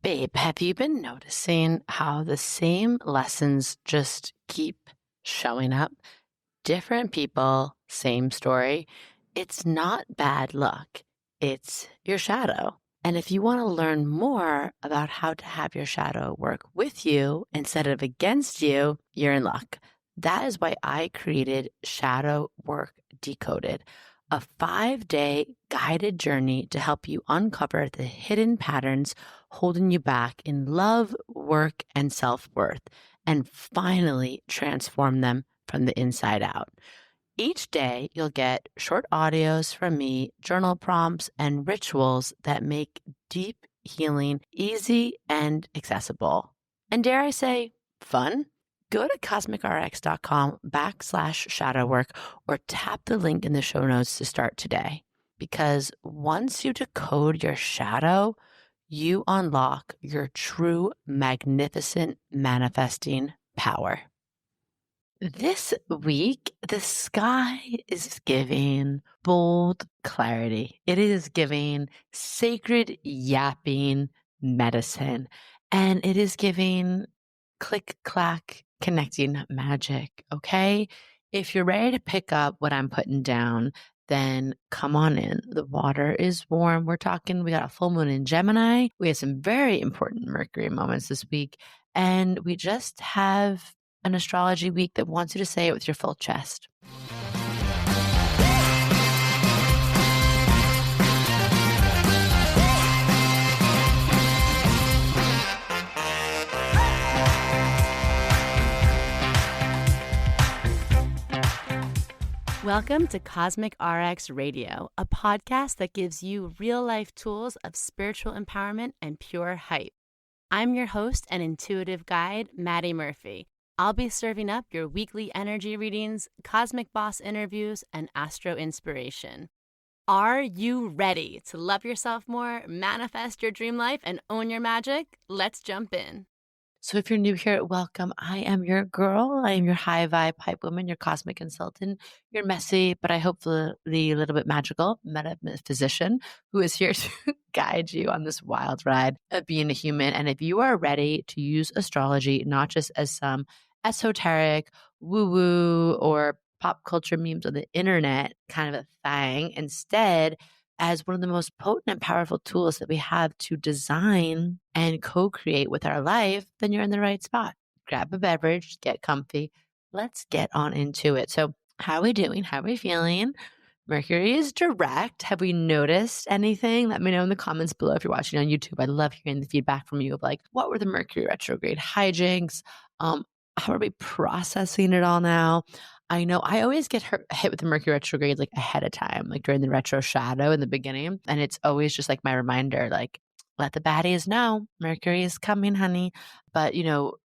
Babe, have you been noticing how the same lessons just keep showing up? Different people, same story. It's not bad luck, it's your shadow. And if you want to learn more about how to have your shadow work with you instead of against you, you're in luck. That is why I created Shadow Work Decoded, a 5-day guided journey to help you uncover the hidden patterns holding you back in love, work, and self-worth, and finally transform them from the inside out. Each day, you'll get short audios from me, journal prompts, and rituals that make deep healing easy and accessible. And dare I say, fun? Go to cosmicrx.com/shadow work or tap the link in the show notes to start today. Because once you decode your shadow, you unlock your true magnificent manifesting power. This week, the sky is giving bold clarity. It is giving sacred yapping medicine, and it is giving click clack connecting magic. Okay. If you're ready to pick up what I'm putting down, then come on in. The water is warm. We got a full moon in Gemini. We have some very important Mercury moments this week, and we just have an astrology week that wants you to say it with your full chest. Welcome to Cosmic RX Radio, a podcast that gives you real-life tools of spiritual empowerment and pure hype. I'm your host and intuitive guide, MADI Murphy. I'll be serving up your weekly energy readings, cosmic boss interviews, and astro inspiration. Are you ready to love yourself more, manifest your dream life, and own your magic? Let's jump in. So if you're new here, welcome. I am your girl. I am your high vibe hype woman, your cosmic consultant. You're messy, but I hopefully a little bit magical metaphysician who is here to guide you on this wild ride of being a human. And if you are ready to use astrology, not just as some esoteric woo-woo or pop culture memes on the internet kind of a thing, instead as one of the most potent and powerful tools that we have to design and co-create with our life, then you're in the right spot. Grab a beverage, get comfy. Let's get on into it. So how are we doing? How are we feeling? Mercury is direct. Have we noticed anything? Let me know in the comments below if you're watching on YouTube. I love hearing the feedback from you of like, what were the Mercury retrograde hijinks? How are we processing it all now? I know I always get hit with the Mercury retrograde like ahead of time, like during the retro shadow in the beginning. And it's always just like my reminder, like, let the baddies know Mercury is coming, honey. But,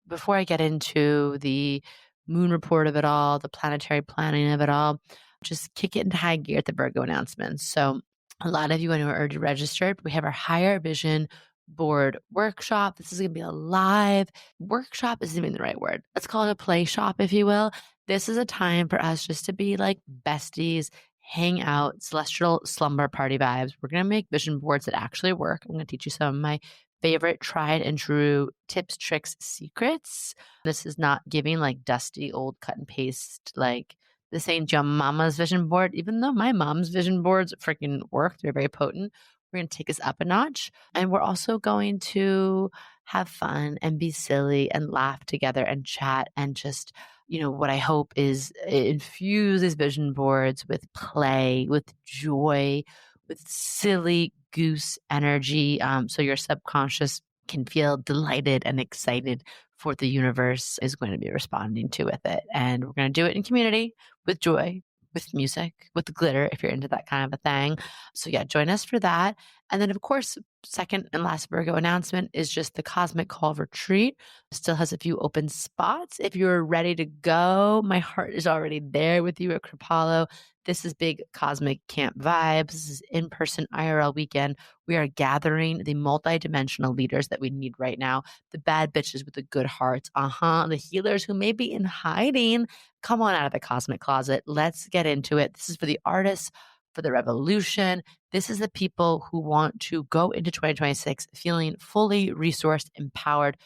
before I get into the moon report of it all, the planetary planning of it all, just kick it into high gear at the Virgo announcements. So a lot of you who are already registered, we have our Higher Vision Board workshop. This is going to be a live workshop. Isn't even the right word. Let's call it a play shop, if you will. This is a time for us just to be like besties, hang out, celestial slumber party vibes. We're going to make vision boards that actually work. I'm going to teach you some of my favorite tried and true tips, tricks, secrets. This is not giving like dusty old cut and paste, like this ain't your mama's vision board, even though my mom's vision boards freaking work. They're very potent. We're going to take us up a notch. And we're also going to have fun and be silly and laugh together and chat and just, what I hope is infuse these vision boards with play, with joy, with silly goose energy. So your subconscious can feel delighted and excited for what the universe is going to be responding to with it. And we're going to do it in community with joy, with music, with the glitter, if you're into that kind of a thing. So yeah, join us for that. And then of course, second and last Virgo announcement is just the Cosmic Call Retreat. Still has a few open spots. If you're ready to go, my heart is already there with you at Kripalu. This is big cosmic camp vibes. This is in-person IRL weekend. We are gathering the multidimensional leaders that we need right now. The bad bitches with the good hearts. The healers who may be in hiding. Come on out of the cosmic closet. Let's get into it. This is for the artists, for the revolution. This is the people who want to go into 2026 feeling fully resourced, empowered,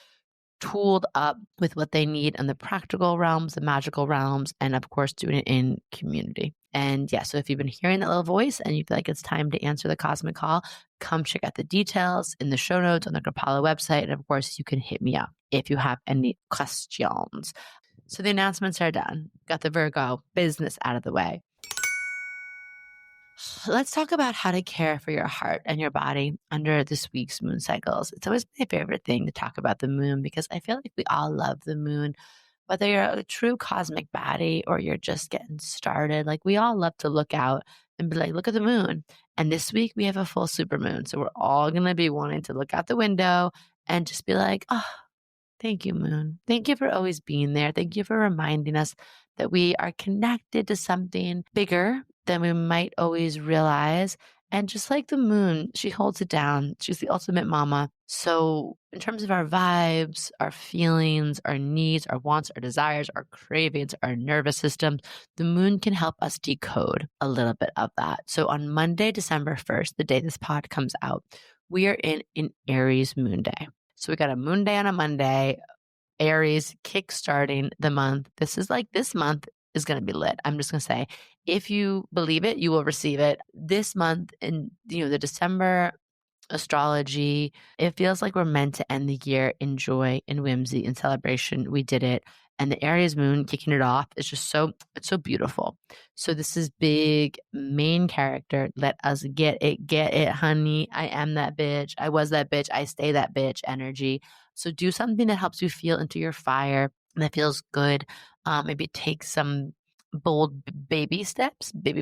tooled up with what they need in the practical realms, the magical realms, and of course, doing it in community. And yeah, so if you've been hearing that little voice and you feel like it's time to answer the cosmic call, come check out the details in the show notes on the Grapala website. And of course, you can hit me up if you have any questions. So the announcements are done. Got the Virgo business out of the way. Let's talk about how to care for your heart and your body under this week's moon cycles. It's always my favorite thing to talk about the moon because I feel like we all love the moon, whether you're a true cosmic baddie or you're just getting started. Like we all love to look out and be like, look at the moon. And this week we have a full supermoon. So we're all going to be wanting to look out the window and just be like, oh, thank you, moon. Thank you for always being there. Thank you for reminding us that we are connected to something bigger than we might always realize. And just like the moon, she holds it down. She's the ultimate mama. So in terms of our vibes, our feelings, our needs, our wants, our desires, our cravings, our nervous system, the moon can help us decode a little bit of that. So on Monday, December 1st, the day this pod comes out, we are in an Aries moon day. So we got a moon day on a Monday, Aries kickstarting the month. This month is going to be lit. I'm just going to say, if you believe it, you will receive it. This month in, the December astrology, it feels like we're meant to end the year in joy and whimsy and celebration. We did it. And the Aries moon kicking it off is just it's so beautiful. So this is big main character. Let us get it, honey. I am that bitch. I was that bitch. I stay that bitch energy. So do something that helps you feel into your fire and that feels good. Maybe take some bold baby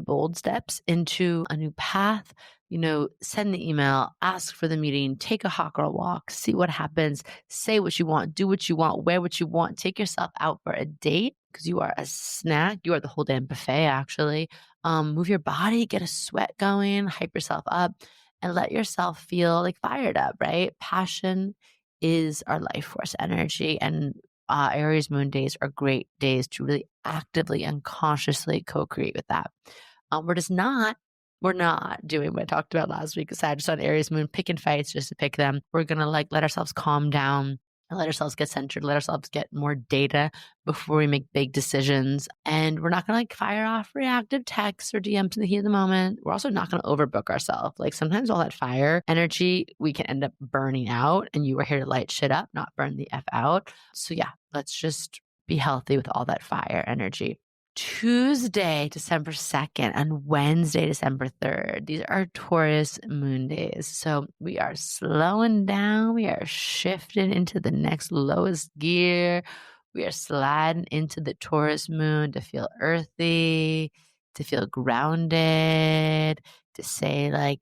bold steps into a new path. Send the email, ask for the meeting, take a hot girl walk, see what happens, say what you want, do what you want, wear what you want, take yourself out for a date because you are a snack. You are the whole damn buffet, actually. Move your body, get a sweat going, hype yourself up, and let yourself feel like fired up, right? Passion is our life force energy, and Aries moon days are great days to really actively and consciously co-create with that. We're not doing what I talked about last week, Sagittarius on Aries moon, picking fights just to pick them. We're going to let ourselves calm down and let ourselves get centered, let ourselves get more data before we make big decisions. And we're not going to fire off reactive texts or DMs in the heat of the moment. We're also not going to overbook ourselves. Sometimes all that fire energy, we can end up burning out, and you are here to light shit up, not burn the F out. So yeah, let's just be healthy with all that fire energy. Tuesday, December 2nd, and Wednesday, December 3rd. These are Taurus moon days. So we are slowing down. We are shifting into the next lowest gear. We are sliding into the Taurus moon to feel earthy, to feel grounded, to say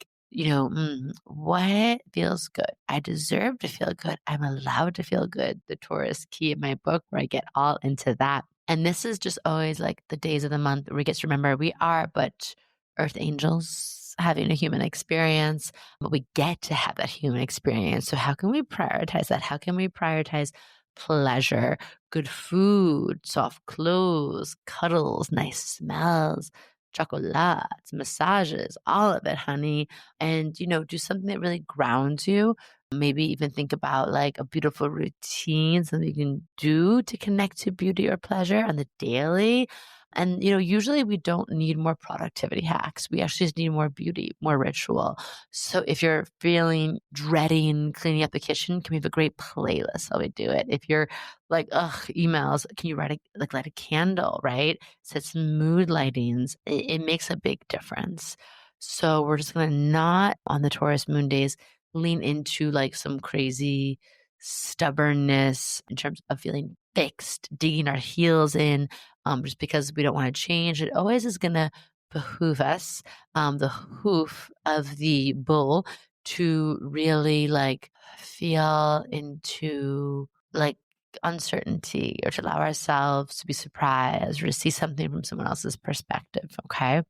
what feels good? I deserve to feel good. I'm allowed to feel good. The Taurus key in my book, where I get all into that. And this is just always the days of the month where we get to remember we are but earth angels having a human experience, but we get to have that human experience. So how can we prioritize that? How can we prioritize pleasure, good food, soft clothes, cuddles, nice smells, chocolates, massages, all of it, honey. And, do something that really grounds you. Maybe even think about a beautiful routine, something you can do to connect to beauty or pleasure on the daily. And, usually we don't need more productivity hacks. We actually just need more beauty, more ritual. So if you're dreading cleaning up the kitchen, can we have a great playlist while we do it? If you're emails, can you light a candle, right? Set some mood lightings. It makes a big difference. So we're just going to not on the Taurus moon days lean into some crazy stubbornness in terms of feeling fixed, digging our heels in, just because we don't want to change. It always is going to behoove us, the hoof of the bull, to really feel into uncertainty, or to allow ourselves to be surprised or to see something from someone else's perspective. Okay.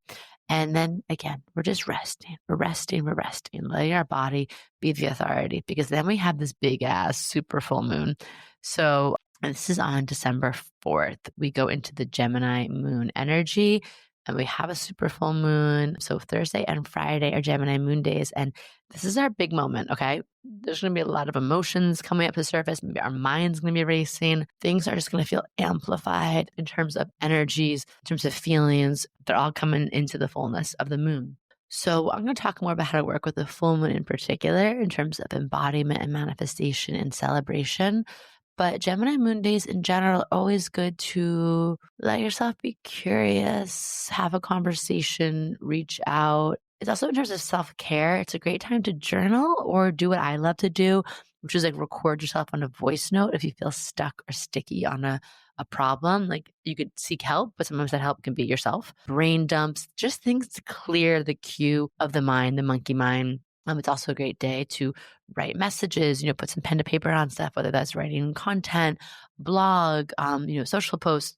And then again, we're just resting. We're resting, letting our body be the authority, because then we have this big ass super full moon. So this is on December 4th. We go into the Gemini moon energy. and we have a super full moon. So Thursday and Friday are Gemini moon days. And this is our big moment, okay? There's going to be a lot of emotions coming up to the surface. Maybe our mind's going to be racing. Things are just going to feel amplified in terms of energies, in terms of feelings. They're all coming into the fullness of the moon. So I'm going to talk more about how to work with the full moon in particular in terms of embodiment and manifestation and celebration. But Gemini moon days in general are always good to let yourself be curious, have a conversation, reach out. It's also in terms of self-care. It's a great time to journal or do what I love to do, which is like record yourself on a voice note if you feel stuck or sticky on a problem. Like you could seek help, but sometimes that help can be yourself. Brain dumps, just things to clear the queue of the mind, the monkey mind. It's also a great day to write messages, put some pen to paper on stuff, whether that's writing content, blog, social posts,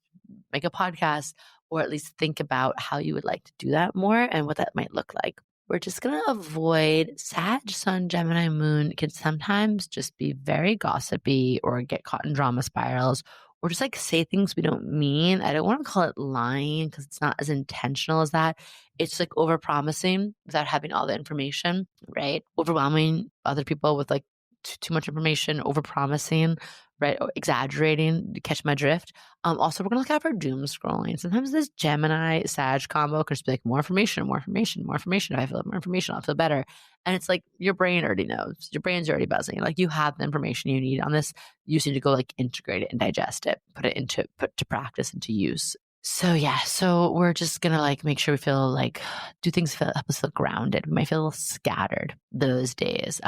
make a podcast, or at least think about how you would like to do that more and what that might look like. We're just going to avoid Sag, Sun, Gemini, Moon can sometimes just be very gossipy or get caught in drama spirals or just like say things we don't mean. I don't want to call it lying because it's not as intentional as that. It's like overpromising without having all the information, right? Overwhelming other people with like too much information, overpromising, right? Or exaggerating, to catch my drift. Also, we're going to look out for doom scrolling. Sometimes this Gemini Sag combo can just be like more information, more information, more information. If I feel more information, I'll feel better. And it's like your brain already knows. Your brain's already buzzing. Like you have the information you need on this. You just need to go like integrate it and digest it, put to practice and to use. So we're just going to like make sure we feel like do things help us feel grounded. We might feel a little scattered those days.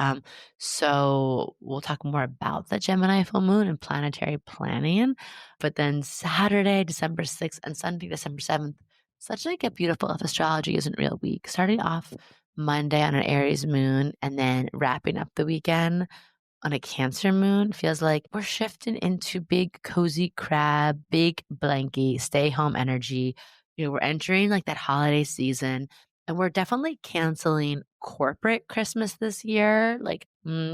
So we'll talk more about the Gemini full moon and planetary planning. But then Saturday, December 6th and Sunday, December 7th, such like a beautiful if astrology isn't real week. Starting off Monday on an Aries moon and then wrapping up the weekend on a Cancer moon feels like we're shifting into big cozy crab, big blankie, stay home energy. We're entering like that holiday season and we're definitely canceling corporate Christmas this year, like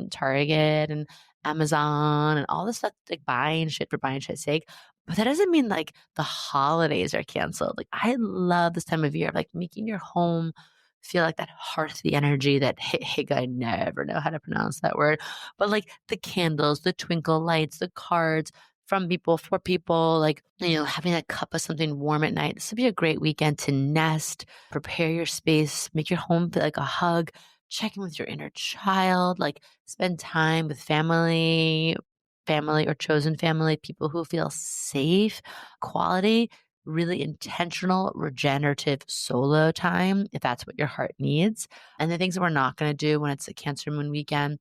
Target and Amazon and all this stuff, like buying shit for buying shit's sake. But that doesn't mean like the holidays are canceled. Like I love this time of year, like making your home feel like that hearthy energy, that hig, I never know how to pronounce that word, but like the candles, the twinkle lights, the cards from people, for people, like, having a cup of something warm at night. This would be a great weekend to nest, prepare your space, make your home feel like a hug, check in with your inner child, like spend time with family or chosen family, people who feel safe, quality, really intentional, regenerative solo time, if that's what your heart needs. And the things that we're not going to do when it's a Cancer moon weekend,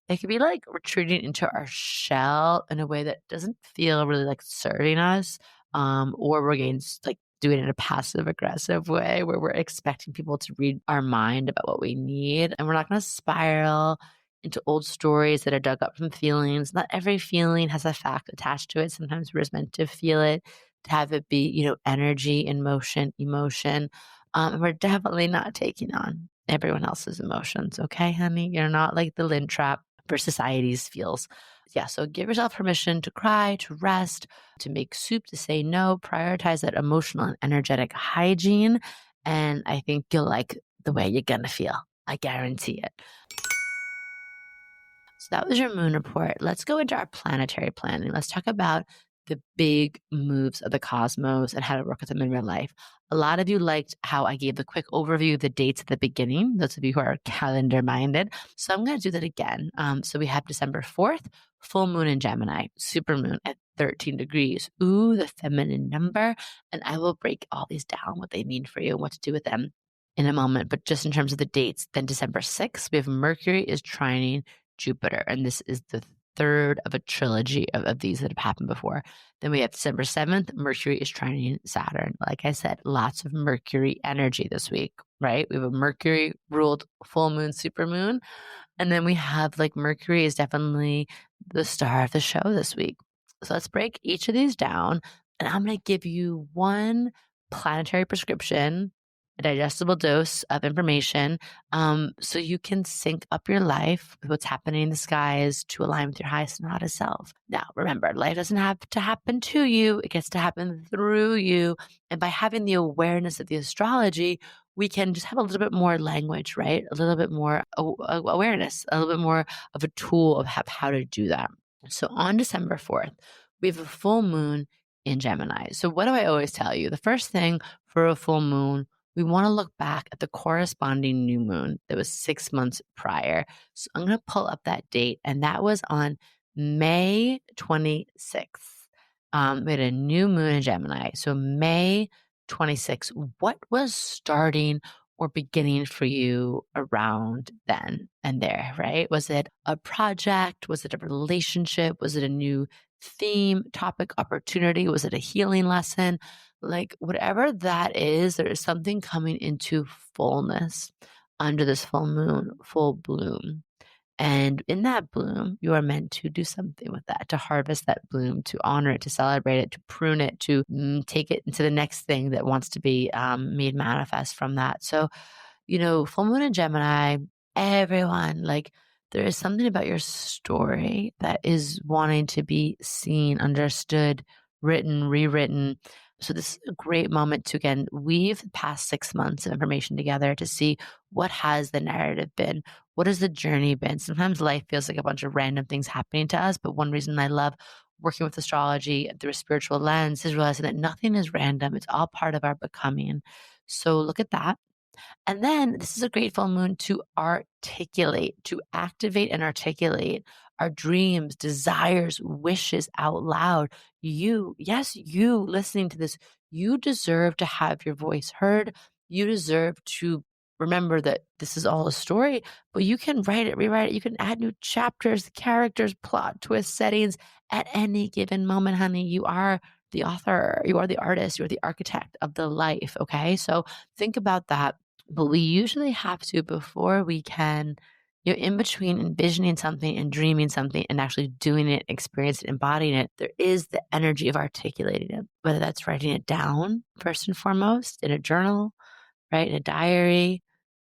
it could be like retreating into our shell in a way that doesn't feel really like serving us, or we're getting like doing it in a passive aggressive way where we're expecting people to read our mind about what we need. And we're not going to spiral into old stories that are dug up from feelings. Not every feeling has a fact attached to it. Sometimes we're just meant to feel it, to have it be, energy in motion, emotion. And we're definitely not taking on everyone else's emotions. Okay, honey? You're not like the lint trap for society's feels. Yeah, so give yourself permission to cry, to rest, to make soup, to say no, prioritize that emotional and energetic hygiene. And I think you'll like the way you're going to feel. I guarantee it. So that was your moon report. Let's go into our planetary planning. Let's talk about the big moves of the cosmos and how to work with them in real life. A lot of you liked how I gave the quick overview of the dates at the beginning, those of you who are calendar minded. So I'm going to do that again. So we have December 4th, full moon in Gemini, supermoon at 13 degrees. Ooh, the feminine number. And I will break all these down, what they mean for you and what to do with them in a moment. But just in terms of the dates, then December 6th, we have Mercury is trining Jupiter. And this is the third of a trilogy of these that have happened before. Then we have December 7th, Mercury is trining Saturn. Like I said, lots of Mercury energy this week, right? We have a Mercury ruled full moon, supermoon. And then we have like Mercury is definitely the star of the show this week. So let's break each of these down. And I'm going to give you one planetary prescription a digestible dose of information, so you can sync up your life with what's happening in the skies to align with your highest and hottest self. Now, remember, life doesn't have to happen to you. It gets to happen through you. And by having the awareness of the astrology, we can just have a little bit more language, right? A little bit more awareness, a little bit more of a tool of how to do that. So on December 4th, we have a full moon in Gemini. So what do I always tell you? The first thing for a full moon, we want to look back at the corresponding new moon that was 6 months prior. So I'm going to pull up that date, and that was on May 26th. We had a new moon in Gemini. So May 26th, what was starting or beginning for you around then and there, right? Was it a project? Was it a relationship? Was it a new theme, topic, opportunity? Was it a healing lesson? Like whatever that is, there is something coming into fullness under this full moon, full bloom. And in that bloom, you are meant to do something with that, to harvest that bloom, to honor it, to celebrate it, to prune it, to take it into the next thing that wants to be made manifest from that. So, full moon in Gemini, everyone, like there is something about your story that is wanting to be seen, understood, written, rewritten. So this is a great moment to, again, weave the past 6 months of information together to see what has the narrative been. What has the journey been? Sometimes life feels like a bunch of random things happening to us. But one reason I love working with astrology through a spiritual lens is realizing that nothing is random. It's all part of our becoming. So look at that. And then this is a great full moon to articulate, to activate and articulate our dreams, desires, wishes out loud. You, yes, you listening to this, you deserve to have your voice heard. You deserve to remember that this is all a story, but you can write it, rewrite it. You can add new chapters, characters, plot, twists, settings at any given moment, honey. You are the author, you are the artist, you are the architect of the life. Okay. So think about that. But we usually have to, before we can, in between envisioning something and dreaming something and actually doing it, experiencing it, embodying it, there is the energy of articulating it, whether that's writing it down first and foremost in a journal, right? In a diary,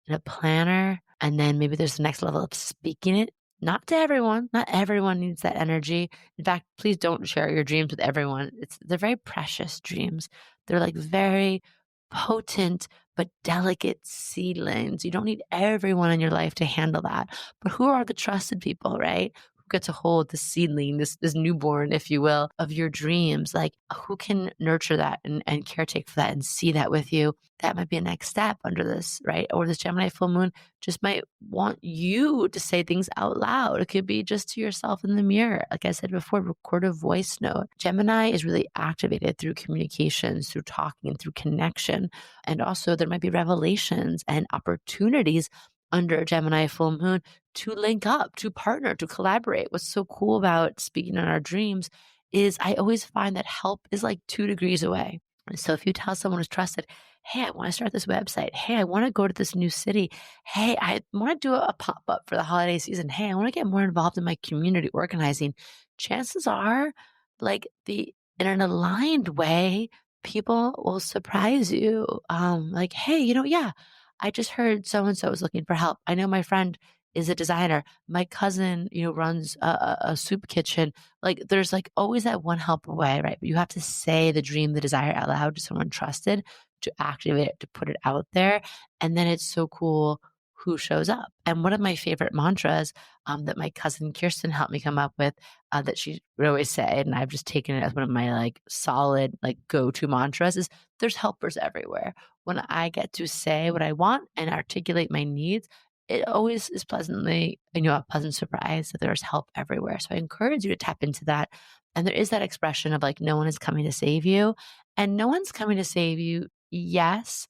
in a planner. And then maybe there's the next level of speaking it. Not to everyone. Not everyone needs that energy. In fact, please don't share your dreams with everyone. They're very precious dreams. They're like very potent but delicate seedlings. You don't need everyone in your life to handle that. But who are the trusted people, right? Who get to hold the seedling, this newborn, if you will, of your dreams? Like who can nurture that and caretake for that and see that with you? That might be a next step under this, right? Or this Gemini full moon just might want you to say things out loud. It could be just to yourself in the mirror. Like I said before, record a voice note. Gemini is really activated through communications, through talking, through connection. And also there might be revelations and opportunities under a Gemini full moon to link up, to partner, to collaborate. What's so cool about speaking in our dreams is I always find that help is like 2 degrees away. So if you tell someone who's trusted, hey, I want to start this website. Hey, I want to go to this new city. Hey, I want to do a pop-up for the holiday season. Hey, I want to get more involved in my community organizing. Chances are, like in an aligned way, people will surprise you. Like, hey, yeah, I just heard so-and-so is looking for help. I know my friend is a designer. My cousin, runs a soup kitchen. Like there's like always that one help away, right? But you have to say the dream, the desire out loud to someone trusted to activate it, to put it out there. And then it's so cool who shows up. And one of my favorite mantras that my cousin Kirsten helped me come up with that she would always say, and I've just taken it as one of my like solid like go-to mantras is there's helpers everywhere. When I get to say what I want and articulate my needs, it always is pleasantly, a pleasant surprise that there's help everywhere. So I encourage you to tap into that. And there is that expression of like, no one is coming to save you. And no one's coming to save you, yes,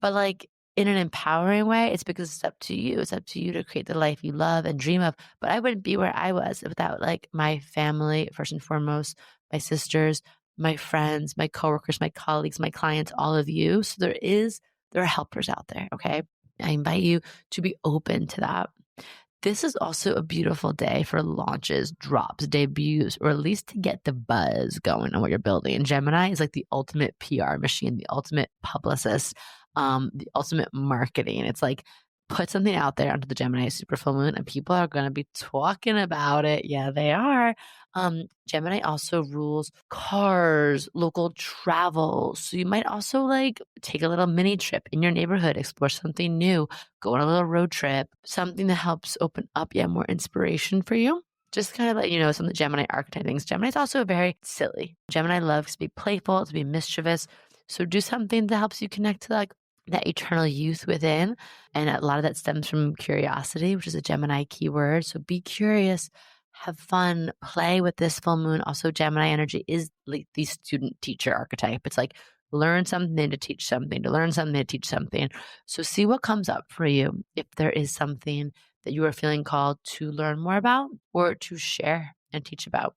but like in an empowering way, it's because it's up to you. It's up to you to create the life you love and dream of. But I wouldn't be where I was without like my family, first and foremost, my sisters, my friends, my coworkers, my colleagues, my clients, all of you. So there are helpers out there. Okay. I invite you to be open to that. This is also a beautiful day for launches, drops, debuts, or at least to get the buzz going on what you're building. And Gemini is like the ultimate PR machine, the ultimate publicist, the ultimate marketing. It's like put something out there onto the Gemini super full moon and people are going to be talking about it. Yeah, they are. Gemini also rules cars, local travel. So you might also like take a little mini trip in your neighborhood, explore something new, go on a little road trip, something that helps open up, more inspiration for you. Just kind of let you know some of the Gemini archetype things. Gemini is also very silly. Gemini loves to be playful, to be mischievous. So do something that helps you connect to like that eternal youth within. And a lot of that stems from curiosity, which is a Gemini keyword. So be curious, have fun, play with this full moon. Also, Gemini energy is like the student teacher archetype. It's like learn something to teach something, to learn something to teach something. So see what comes up for you if there is something that you are feeling called to learn more about or to share and teach about.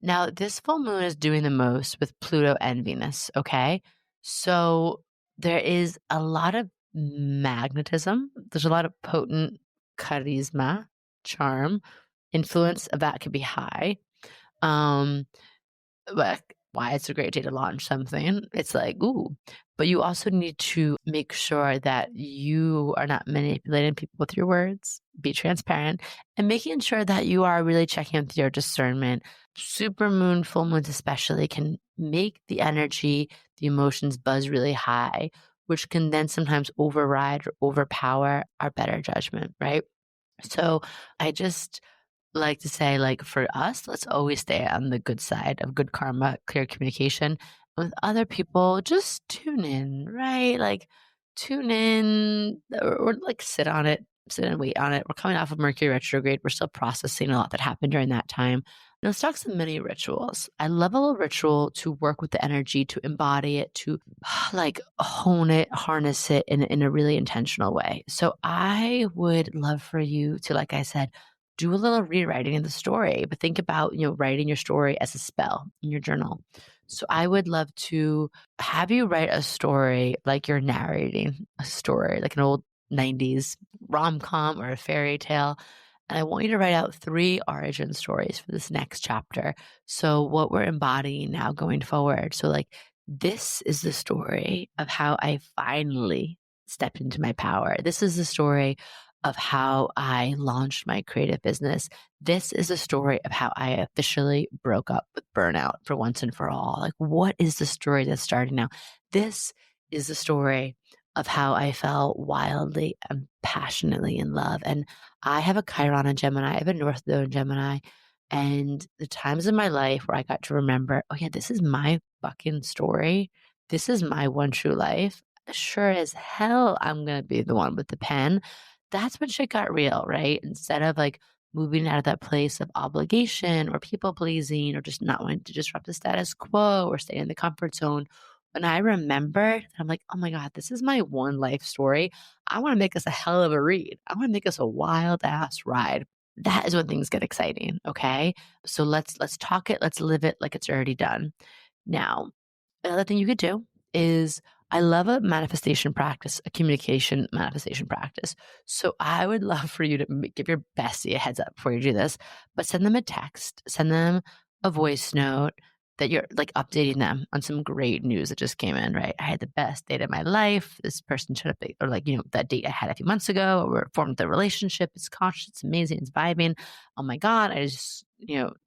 Now, this full moon is doing the most with Pluto and Venus, okay? So there is a lot of magnetism. There's a lot of potent charisma, charm, influence of that could be high. But why it's a great day to launch something. It's like, ooh, but you also need to make sure that you are not manipulating people with your words, be transparent, and making sure that you are really checking with your discernment. Super moon, full moons especially can make the energy, the emotions buzz really high, which can then sometimes override or overpower our better judgment, right? So I just like to say, like, for us, let's always stay on the good side of good karma, clear communication. With other people, just tune in, right? Like, tune in or like sit on it, sit and wait on it. We're coming off of Mercury retrograde. We're still processing a lot that happened during that time. Now, let's talk some mini rituals. I love a little ritual to work with the energy, to embody it, to like hone it, harness it in a really intentional way. So I would love for you to, like I said, do a little rewriting of the story, but think about, writing your story as a spell in your journal. So I would love to have you write a story like you're narrating a story, like an old 90s rom-com or a fairy tale. And I want you to write out 3 origin stories for this next chapter. So what we're embodying now going forward. So like, this is the story of how I finally stepped into my power. This is the story of how I launched my creative business. This is a story of how I officially broke up with burnout for once and for all. Like, what is the story that's starting now? This is the story of how I fell wildly and passionately in love. And I have a Chiron in Gemini, I have a North Node in Gemini. And the times in my life where I got to remember, oh yeah, this is my fucking story. This is my one true life. Sure as hell, I'm going to be the one with the pen. That's when shit got real, right? Instead of like moving out of that place of obligation or people pleasing or just not wanting to disrupt the status quo or stay in the comfort zone. When I remember, I'm like, oh my God, this is my one life story. I want to make this a hell of a read. I want to make this a wild ass ride. That is when things get exciting. Okay. So let's talk it. Let's live it like it's already done. Now, another thing you could do is I love a manifestation practice, a communication manifestation practice. So I would love for you to give your bestie a heads up before you do this, but send them a text, send them a voice note that you're like updating them on some great news that just came in, right? I had the best date of my life. This person showed up, or like, that date I had a few months ago, or formed the relationship. It's conscious, it's amazing, it's vibing. Oh my God, I just,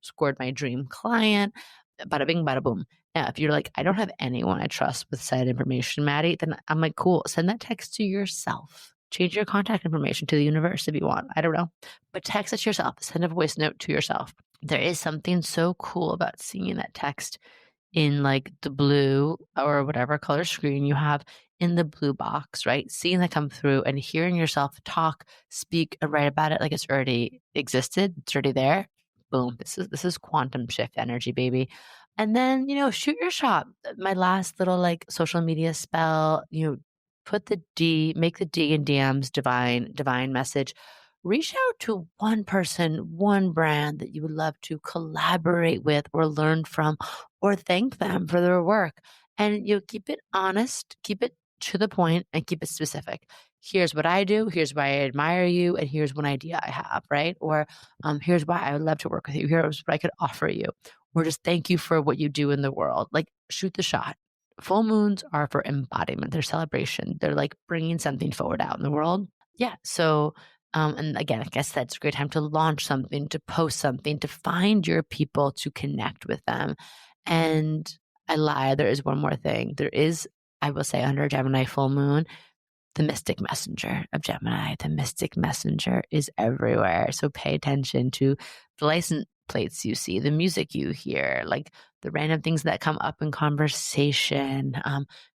scored my dream client. Bada bing, bada boom. Now, if you're like, I don't have anyone I trust with side information, Maddie, then I'm like, cool, send that text to yourself. Change your contact information to the universe if you want. I don't know. But text it to yourself. Send a voice note to yourself. There is something so cool about seeing that text in like the blue or whatever color screen you have in the blue box, right? Seeing that come through and hearing yourself talk, speak, and write about it like it's already existed. It's already there. Boom. This is quantum shift energy, baby. And then, shoot your shot. My last little like social media spell, put the D, make the D in DMs, divine message. Reach out to one person, one brand that you would love to collaborate with or learn from or thank them for their work. And keep it honest, keep it to the point, and keep it specific. here's what I do, here's why I admire you, and here's one idea I have, right? Or here's why I would love to work with you. Here's what I could offer you. Or just thank you for what you do in the world. Like shoot the shot. Full moons are for embodiment. They're celebration. They're like bringing something forward out in the world. Yeah. So, and again, I guess that's a great time to launch something, to post something, to find your people, to connect with them. And I lie. There is one more thing. There is, I will say, under Gemini full moon, the mystic messenger of Gemini. The mystic messenger is everywhere. So pay attention to the license plates you see, the music you hear, like the random things that come up in conversation.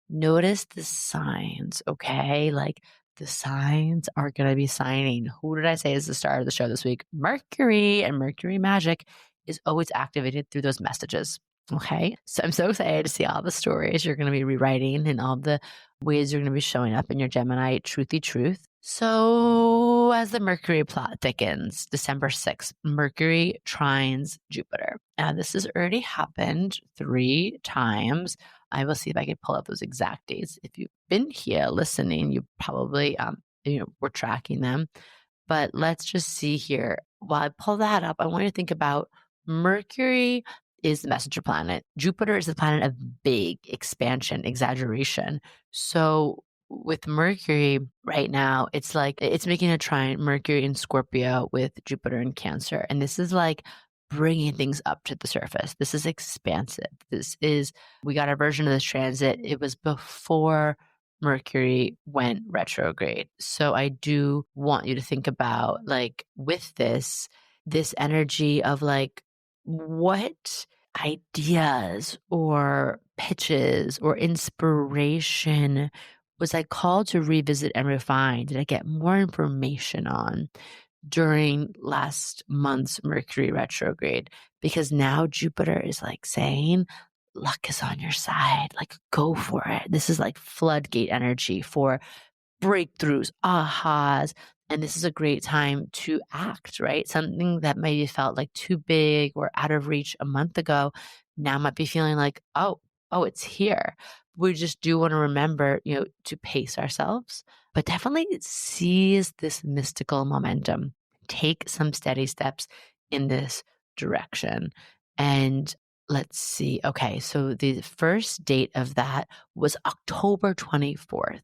Notice the signs, okay? Like the signs are going to be signing. Who did I say is the star of the show this week? Mercury, and Mercury magic is always activated through those messages. Okay. So I'm so excited to see all the stories you're going to be rewriting and all the ways you're going to be showing up in your Gemini truthy truth. So as the Mercury plot thickens, December 6th, Mercury trines Jupiter. Now this has already happened 3 times. I will see if I can pull up those exact dates. If you've been here listening, you probably, we're tracking them. But let's just see here. While I pull that up, I want you to think about Mercury is the messenger planet. Jupiter is the planet of big expansion, exaggeration. So with Mercury right now, it's like it's making a trine, Mercury in Scorpio with Jupiter in Cancer. And this is like bringing things up to the surface. This is expansive. We got a version of this transit. It was before Mercury went retrograde. So I do want you to think about like with this energy of like, what ideas or pitches or inspiration was I called to revisit and refine? Did I get more information on during last month's Mercury retrograde? Because now Jupiter is like saying, luck is on your side. Like, go for it. This is like floodgate energy for breakthroughs, ahas. And this is a great time to act, right? Something that maybe felt like too big or out of reach a month ago now might be feeling like, oh, it's here. We just do want to remember, to pace ourselves, but definitely seize this mystical momentum. Take some steady steps in this direction. And let's see. Okay. So the first date of that was October 24th.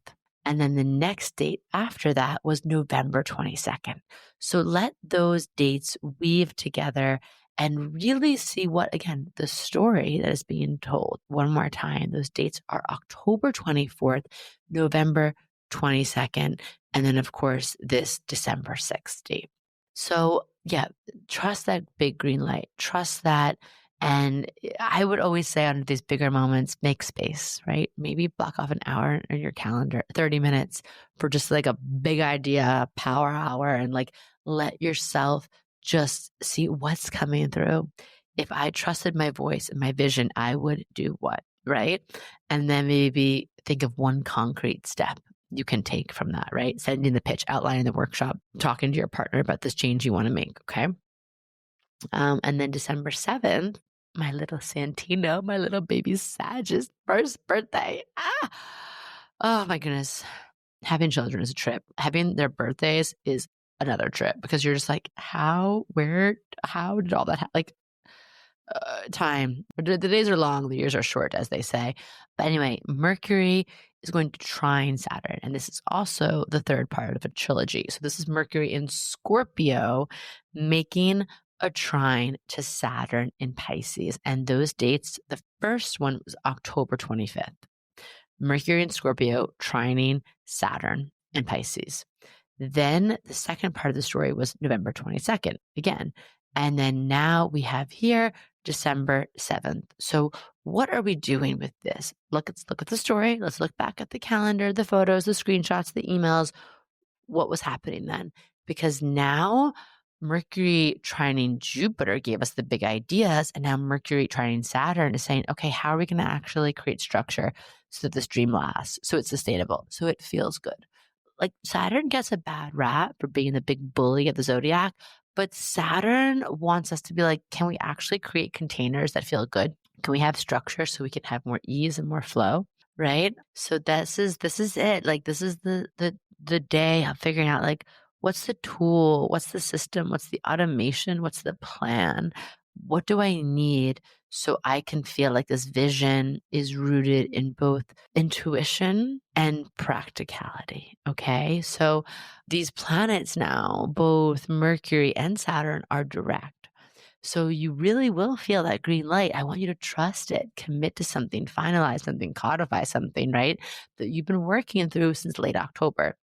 And then the next date after that was November 22nd. So let those dates weave together and really see what, again, the story that is being told. One more time, those dates are October 24th, November 22nd, and then, of course, this December 6th date. So yeah, trust that big green light. Trust that. And I would always say on these bigger moments, make space, right? Maybe block off an hour in your calendar, 30 minutes for just like a big idea, power hour, and like let yourself just see what's coming through. If I trusted my voice and my vision, I would do what, right? And then maybe think of one concrete step you can take from that, right? Sending the pitch, outlining the workshop, talking to your partner about this change you want to make, okay? And then December 7th, my little Santino, my little baby Sag's first birthday. Oh my goodness. Having children is a trip. Having their birthdays is another trip because you're just like, how did all that happen? Like, time. The days are long, the years are short, as they say. But anyway, Mercury is going to trine Saturn. And this is also the third part of a trilogy. So this is Mercury in Scorpio making a trine to Saturn in Pisces. And those dates, the first one was October 25th. Mercury in Scorpio trining Saturn in Pisces. Then the second part of the story was November 22nd again. And then now we have here December 7th. So what are we doing with this? Let's look at the story. Let's look back at the calendar, the photos, the screenshots, the emails. What was happening then? Because now Mercury trining Jupiter gave us the big ideas. And now Mercury trining Saturn is saying, okay, how are we going to actually create structure so that this dream lasts, so it's sustainable, so it feels good? Like Saturn gets a bad rap for being the big bully of the zodiac, but Saturn wants us to be like, can we actually create containers that feel good? Can we have structure so we can have more ease and more flow? Right? So this is it. Like this is the the day of figuring out like, what's the tool? What's the system? What's the automation? What's the plan? What do I need so I can feel like this vision is rooted in both intuition and practicality? Okay. So these planets now, both Mercury and Saturn, are direct. So you really will feel that green light. I want you to trust it, commit to something, finalize something, codify something, right? That you've been working through since late October.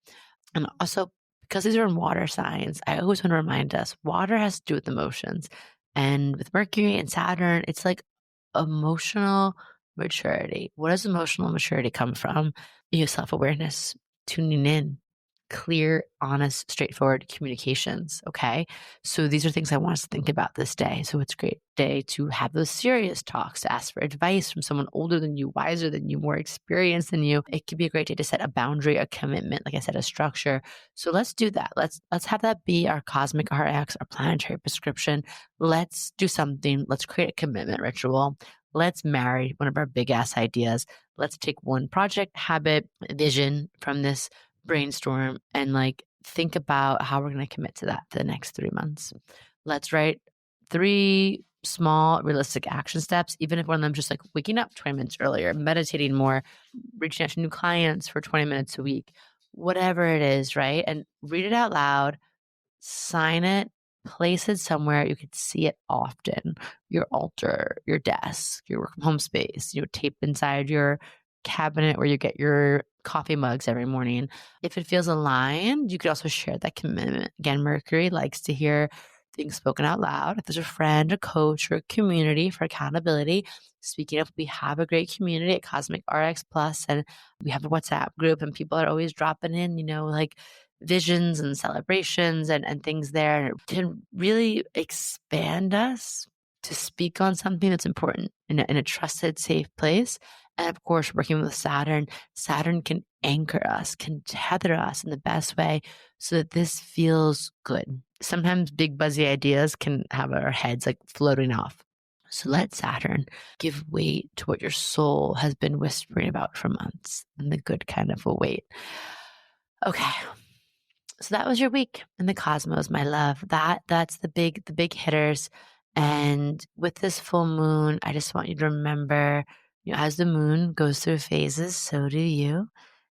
And also, because these are in water signs, I always want to remind us water has to do with emotions. And with Mercury and Saturn, it's like emotional maturity. What does emotional maturity come from? Self awareness, tuning in, clear, honest, straightforward communications. Okay. So these are things I want us to think about this day. So it's a great day to have those serious talks, to ask for advice from someone older than you, wiser than you, more experienced than you. It could be a great day to set a boundary, a commitment, like I said, a structure. So let's do that. Let's have that be our cosmic RX, our planetary prescription. Let's do something. Let's create a commitment ritual. Let's marry one of our big ass ideas. Let's take one project, habit, vision from this brainstorm and like think about how we're going to commit to that for the next 3 months. Let's write 3 small realistic action steps, even if one of them just like waking up 20 minutes earlier, meditating more, reaching out to new clients for 20 minutes a week, whatever it is, right? And read it out loud, sign it, place it somewhere you could see it often. Your altar, your desk, your work from home space, tape inside your cabinet where you get your coffee mugs every morning. If it feels aligned, you could also share that commitment. Again, Mercury likes to hear things spoken out loud. If there's a friend, a coach, or a community for accountability, speaking of, we have a great community at Cosmic RX Plus, and we have a WhatsApp group, and people are always dropping in, like visions and celebrations and things there to really expand us to speak on something that's important in a trusted, safe place. And of course, working with Saturn can anchor us, can tether us in the best way so that this feels good. Sometimes big buzzy ideas can have our heads like floating off. So let Saturn give weight to what your soul has been whispering about for months, and the good kind of a weight. Okay. So that was your week in the cosmos, my love. That's the big hitters. And with this full moon, I just want you to remember, as the moon goes through phases, so do you.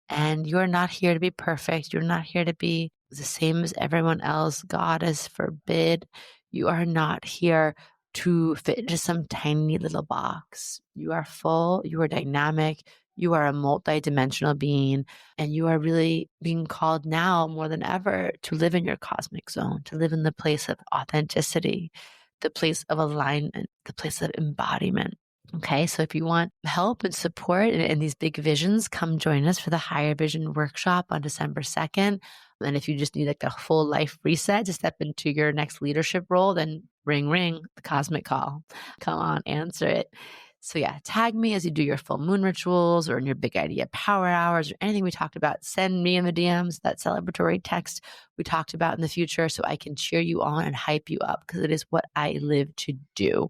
And you're not here to be perfect. You're not here to be the same as everyone else. Goddess forbid. You are not here to fit into some tiny little box. You are full. You are dynamic. You are a multi-dimensional being, and you are really being called now more than ever to live in your cosmic zone, to live in the place of authenticity, the place of alignment, the place of embodiment. Okay, so if you want help and support in these big visions, come join us for the Higher Vision Workshop on December 2nd. And if you just need like a full life reset to step into your next leadership role, then ring, the cosmic call. Come on, answer it. So yeah, tag me as you do your full moon rituals or in your big idea power hours or anything we talked about. Send me in the DMs that celebratory text we talked about in the future so I can cheer you on and hype you up, because it is what I live to do.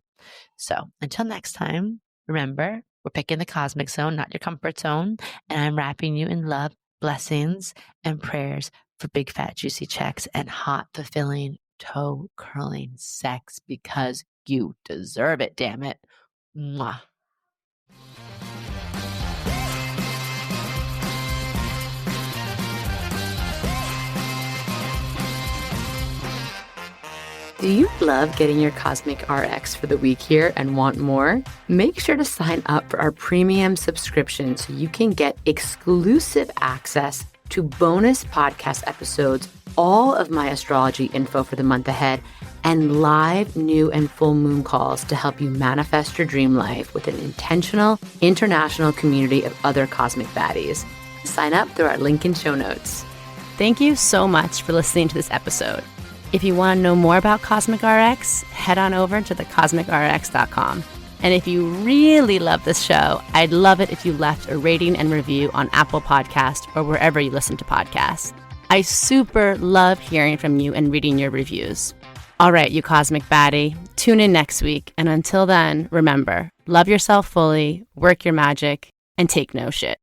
So until next time, remember, we're picking the cosmic zone, not your comfort zone. And I'm wrapping you in love, blessings, and prayers for big, fat, juicy checks and hot, fulfilling, toe curling sex, because you deserve it, damn it. Mwah. Do you love getting your Cosmic RX for the week here and want more? Make sure to sign up for our premium subscription so you can get exclusive access to bonus podcast episodes, all of my astrology info for the month ahead, and live new and full moon calls to help you manifest your dream life with an intentional, international community of other cosmic baddies. Sign up through our link in show notes. Thank you so much for listening to this episode. If you want to know more about Cosmic RX, head on over to thecosmicrx.com. And if you really love this show, I'd love it if you left a rating and review on Apple Podcasts or wherever you listen to podcasts. I super love hearing from you and reading your reviews. All right, you cosmic baddie, tune in next week. And until then, remember, love yourself fully, work your magic, and take no shit.